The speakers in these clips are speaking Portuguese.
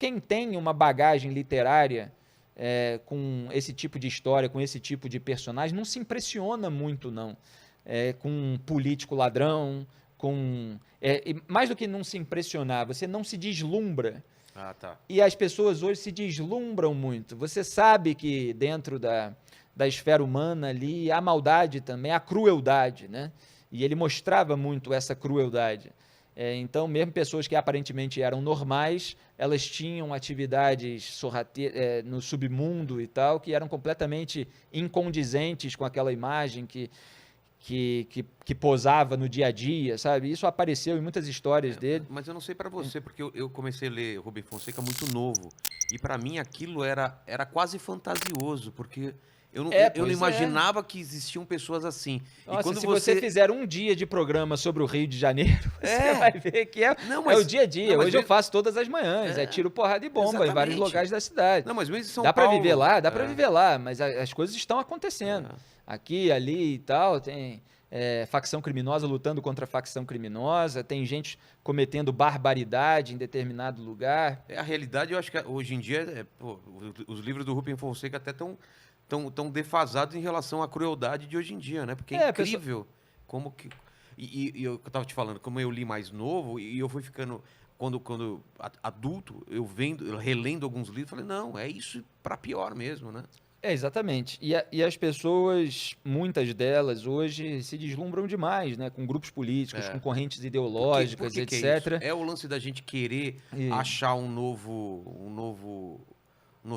quem tem uma bagagem literária com esse tipo de história, com esse tipo de personagem, não se impressiona muito, não. Com um político ladrão, mais do que não se impressionar, você não se deslumbra. Ah, tá. E as pessoas hoje se deslumbram muito. Você sabe que dentro da esfera humana ali há maldade também, há crueldade, né? E ele mostrava muito essa crueldade. Então, mesmo pessoas que aparentemente eram normais, elas tinham atividades no submundo e tal, que eram completamente incondizentes com aquela imagem que posava no dia a dia, sabe? Isso apareceu em muitas histórias dele. Mas eu não sei pra você, porque eu comecei a ler Rubem Fonseca muito novo. E pra mim aquilo era quase fantasioso, porque eu não imaginava que existiam pessoas assim. Nossa, e quando se você fizer um dia de programa sobre o Rio de Janeiro, você vai ver que Não, é o dia a dia. Não, Hoje eu faço todas as manhãs, tiro porrada e bomba em vários locais da cidade. Não, mas mesmo em São Dá para Paulo... viver lá, viver lá, mas as coisas estão acontecendo. Aqui, ali e tal, tem facção criminosa lutando contra facção criminosa, tem gente cometendo barbaridade em determinado lugar. A realidade, eu acho que hoje em dia, os livros do Rubem Fonseca até tão defasados em relação à crueldade de hoje em dia, né? Porque é incrível como que... E eu estava te falando, como eu li mais novo, e eu fui ficando... Quando adulto, eu relendo alguns livros, falei, não, é isso para pior mesmo, né? Exatamente. E as pessoas, muitas delas, hoje se deslumbram demais, né? Com grupos políticos, com correntes ideológicas, por que etc. É o lance da gente querer achar um novo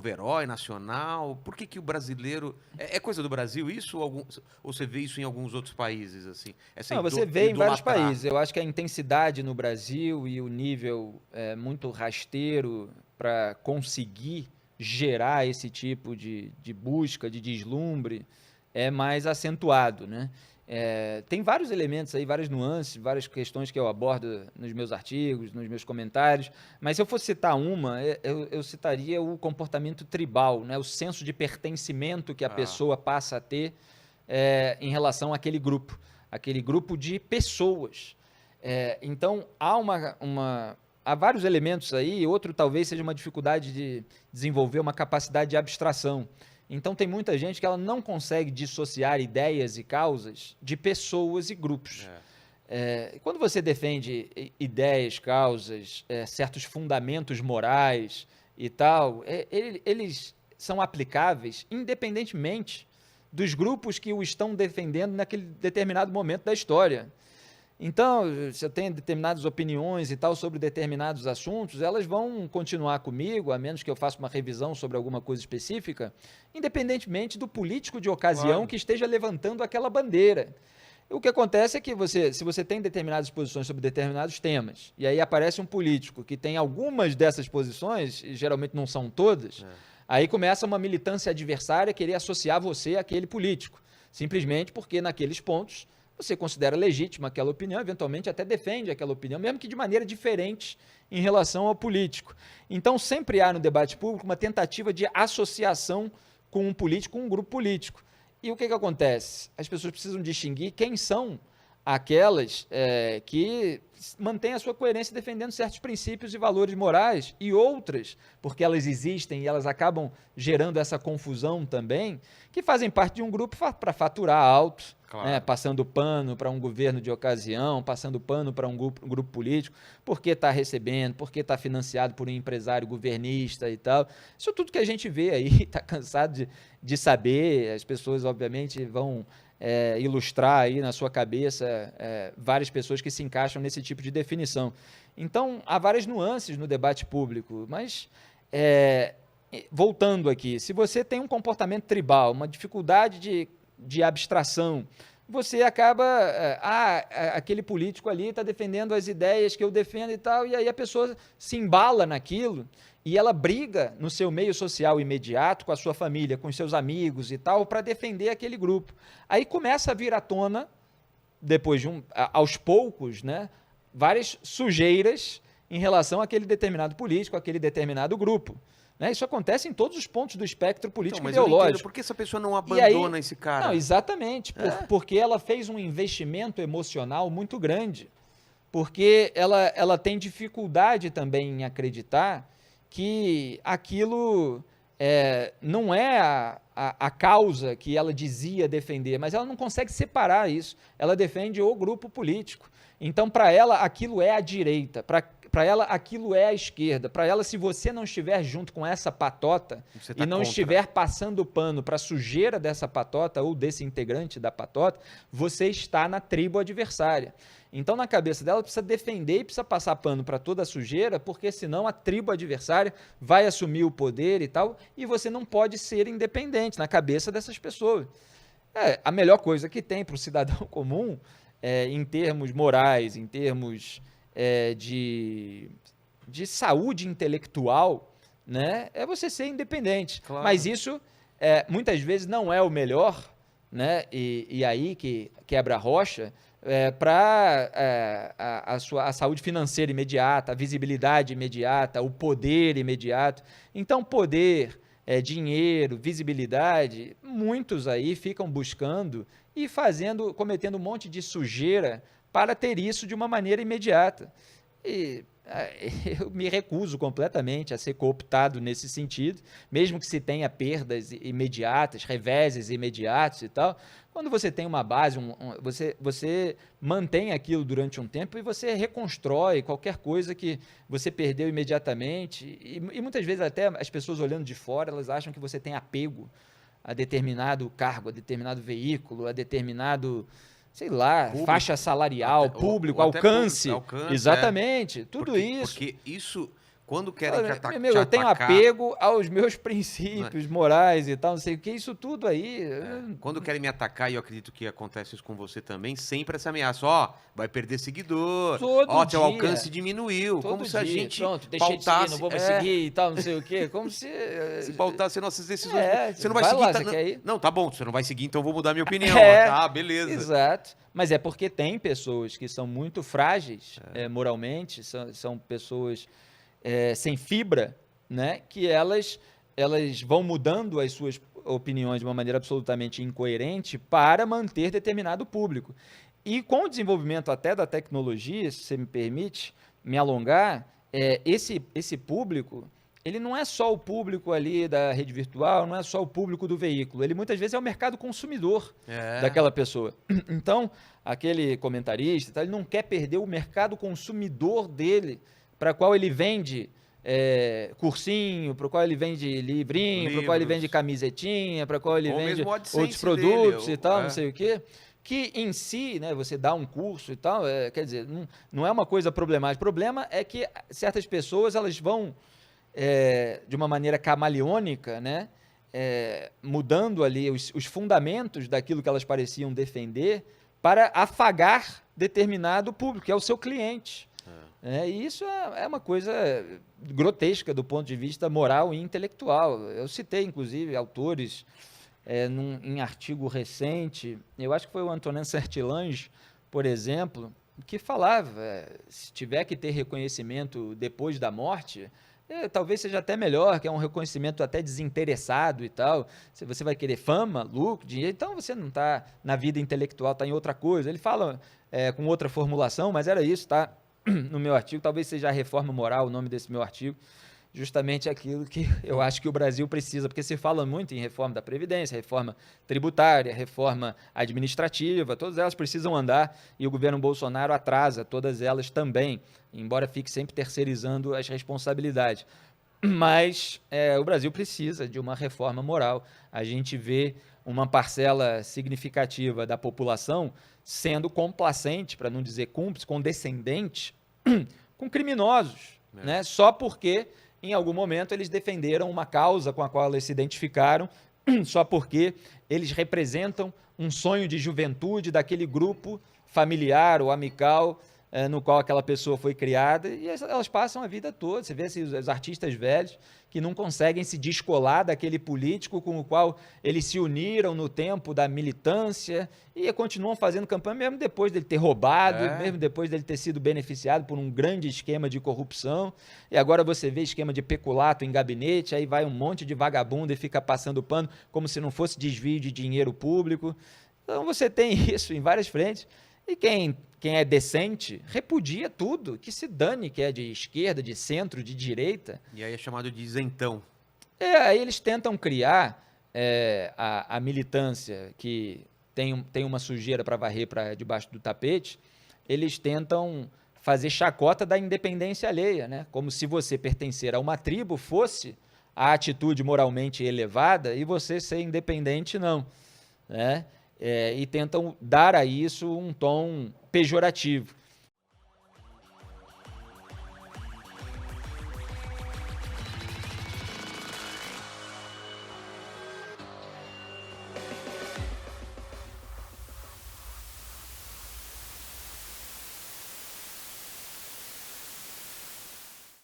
herói nacional. Por que o brasileiro... É coisa do Brasil isso? Ou você vê isso em alguns outros países? Assim? Não, você vê em vários países. Eu acho que a intensidade no Brasil e o nível muito rasteiro para conseguir gerar esse tipo de busca, de deslumbre, é mais acentuado, né? Tem vários elementos aí, várias nuances, várias questões que eu abordo nos meus artigos, nos meus comentários, mas se eu fosse citar uma, eu citaria o comportamento tribal, né? O senso de pertencimento que a pessoa passa a ter em relação àquele grupo de pessoas. Então, há vários elementos aí, outro talvez seja uma dificuldade de desenvolver uma capacidade de abstração. Então, tem muita gente que ela não consegue dissociar ideias e causas de pessoas e grupos. Quando você defende ideias, causas, certos fundamentos morais e tal, eles são aplicáveis independentemente dos grupos que o estão defendendo naquele determinado momento da história. Então, se eu tenho determinadas opiniões e tal sobre determinados assuntos, elas vão continuar comigo, a menos que eu faça uma revisão sobre alguma coisa específica, independentemente do político de ocasião que esteja levantando aquela bandeira. O que acontece é que se você tem determinadas posições sobre determinados temas, e aí aparece um político que tem algumas dessas posições, e geralmente não são todas, aí começa uma militância adversária querer associar você àquele político, simplesmente porque naqueles pontos você considera legítima aquela opinião, eventualmente até defende aquela opinião, mesmo que de maneira diferente em relação ao político. Então, sempre há no debate público uma tentativa de associação com um político, com um grupo político. E o que acontece? As pessoas precisam distinguir quem são aquelas que mantêm a sua coerência defendendo certos princípios e valores morais, e outras, porque elas existem e elas acabam gerando essa confusão também, que fazem parte de um grupo para faturar alto, passando pano para um governo de ocasião, passando pano para um grupo político, porque está recebendo, porque está financiado por um empresário governista e tal. Isso tudo que a gente vê aí, está cansado de saber, as pessoas obviamente vão ilustrar aí na sua cabeça várias pessoas que se encaixam nesse tipo de definição. Então, há várias nuances no debate público, mas voltando aqui, se você tem um comportamento tribal, uma dificuldade de abstração, você acaba, aquele político ali está defendendo as ideias que eu defendo e tal, e aí a pessoa se embala naquilo, e ela briga no seu meio social imediato, com a sua família, com os seus amigos e tal, para defender aquele grupo. Aí começa a vir à tona, depois aos poucos, né, várias sujeiras em relação àquele determinado político, àquele determinado grupo. Né? Isso acontece em todos os pontos do espectro político ideológico. Por que essa pessoa não abandona esse cara? Não, exatamente, porque ela fez um investimento emocional muito grande, porque ela tem dificuldade também em acreditar que aquilo não é a causa que ela dizia defender, mas ela não consegue separar isso. Ela defende o grupo político. Então, para ela, aquilo é a direita, para ela, aquilo é a esquerda. Para ela, se você não estiver junto com essa patota e não estiver passando pano para a sujeira dessa patota ou desse integrante da patota, você está na tribo adversária. Então, na cabeça dela, precisa defender e precisa passar pano para toda a sujeira, porque senão a tribo adversária vai assumir o poder e tal, e você não pode ser independente na cabeça dessas pessoas. A melhor coisa que tem para o cidadão comum, em termos morais, em termos de saúde intelectual, né, é você ser independente. Claro. Mas isso, muitas vezes, não é o melhor, né, e aí que quebra a rocha, para a saúde financeira imediata, a visibilidade imediata, o poder imediato. Então, poder, dinheiro, visibilidade, muitos aí ficam buscando e cometendo um monte de sujeira para ter isso de uma maneira imediata. E eu me recuso completamente a ser cooptado nesse sentido, mesmo que se tenha perdas imediatas, reveses imediatos e tal. Quando você tem uma base, você mantém aquilo durante um tempo e você reconstrói qualquer coisa que você perdeu imediatamente. E muitas vezes até as pessoas olhando de fora, elas acham que você tem apego a determinado cargo, a determinado veículo, a determinado, sei lá, público, faixa salarial, público, alcance. Exatamente, tudo isso. Porque isso, quando querem te atacar... Eu tenho apego aos meus princípios morais e tal, não sei o que, isso tudo aí... Quando querem me atacar, e eu acredito que acontece isso com você também, sempre essa ameaça, vai perder seguidor, teu alcance diminuiu, como se a gente deixei de seguir, não vou mais seguir e tal, não sei o quê, como se... Se pautasse nossas decisões, você não vai seguir... Lá, você não, tá bom, você não vai seguir, então eu vou mudar minha opinião, tá, beleza. Exato, mas é porque tem pessoas que são muito frágeis moralmente, são pessoas... sem fibra, né, que elas vão mudando as suas opiniões de uma maneira absolutamente incoerente para manter determinado público. E com o desenvolvimento até da tecnologia, se você me permite me alongar, esse público, ele não é só o público ali da rede virtual, não é só o público do veículo, ele muitas vezes é o mercado consumidor daquela pessoa. Então, aquele comentarista, ele não quer perder o mercado consumidor dele, para qual ele vende cursinho, para o qual ele vende livrinho, para o qual ele vende camisetinha, para o qual ele vende outros produtos dele, e tal, não sei o quê, que em si, né, você dá um curso e tal, quer dizer, não é uma coisa problemática. O problema é que certas pessoas elas vão, de uma maneira camaleônica, né, mudando ali os fundamentos daquilo que elas pareciam defender para afagar determinado público, que é o seu cliente. E isso é uma coisa grotesca do ponto de vista moral e intelectual. Eu citei, inclusive, autores em artigo recente, eu acho que foi o Antonin Sertilange, por exemplo, que falava, se tiver que ter reconhecimento depois da morte, talvez seja até melhor, que é um reconhecimento até desinteressado e tal. Se você vai querer fama, lucro, dinheiro, então você não está na vida intelectual, está em outra coisa. Ele fala com outra formulação, mas era isso, tá? No meu artigo, talvez seja a reforma moral o nome desse meu artigo, justamente aquilo que eu acho que o Brasil precisa, porque se fala muito em reforma da Previdência, reforma tributária, reforma administrativa, todas elas precisam andar e o governo Bolsonaro atrasa todas elas também, embora fique sempre terceirizando as responsabilidades. Mas o Brasil precisa de uma reforma moral. A gente vê uma parcela significativa da população sendo complacente, para não dizer cúmplice, condescendente, com criminosos, né? Só porque, em algum momento, eles defenderam uma causa com a qual eles se identificaram, só porque eles representam um sonho de juventude daquele grupo familiar ou amical no qual aquela pessoa foi criada, e elas passam a vida toda. Você vê os artistas velhos que não conseguem se descolar daquele político com o qual eles se uniram no tempo da militância e continuam fazendo campanha mesmo depois dele ter roubado, mesmo depois dele ter sido beneficiado por um grande esquema de corrupção. E agora você vê esquema de peculato em gabinete, aí vai um monte de vagabundo e fica passando pano como se não fosse desvio de dinheiro público. Então você tem isso em várias frentes. E quem é decente repudia tudo, que se dane, que é de esquerda, de centro, de direita. E aí é chamado de isentão. Aí eles tentam criar a militância que tem uma sujeira para varrer para debaixo do tapete, eles tentam fazer chacota da independência alheia, né? Como se você pertencer a uma tribo fosse a atitude moralmente elevada e você ser independente não, né? E tentam dar a isso um tom pejorativo.